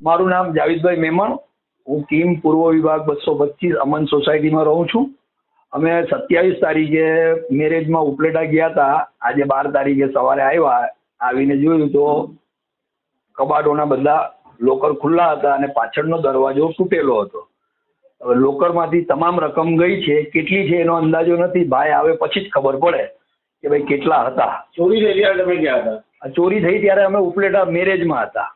મારું નામ જાવેદભાઈ મેમણ. હું કીમ પૂર્વ વિભાગ 225 અમન સોસાયટીમાં રહું છું. અમે 27 તારીખે મેરેજમાં ઉપલેટા ગયા હતા. આજે 12 તારીખે સવારે આવ્યા, આવીને જોયું તો કબાટોના બધા લોકર ખુલ્લા હતા અને પાછળનો દરવાજો તૂટેલો હતો. હવે લોકરમાંથી તમામ રકમ ગઈ છે, કેટલી છે એનો અંદાજો નથી. ભાઈ આવે પછી જ ખબર પડે કે ભાઈ કેટલા હતા. ચોરી થઈ ત્યારે તમે ગયા હતા? ચોરી થઈ ત્યારે અમે ઉપલેટા મેરેજમાં હતા.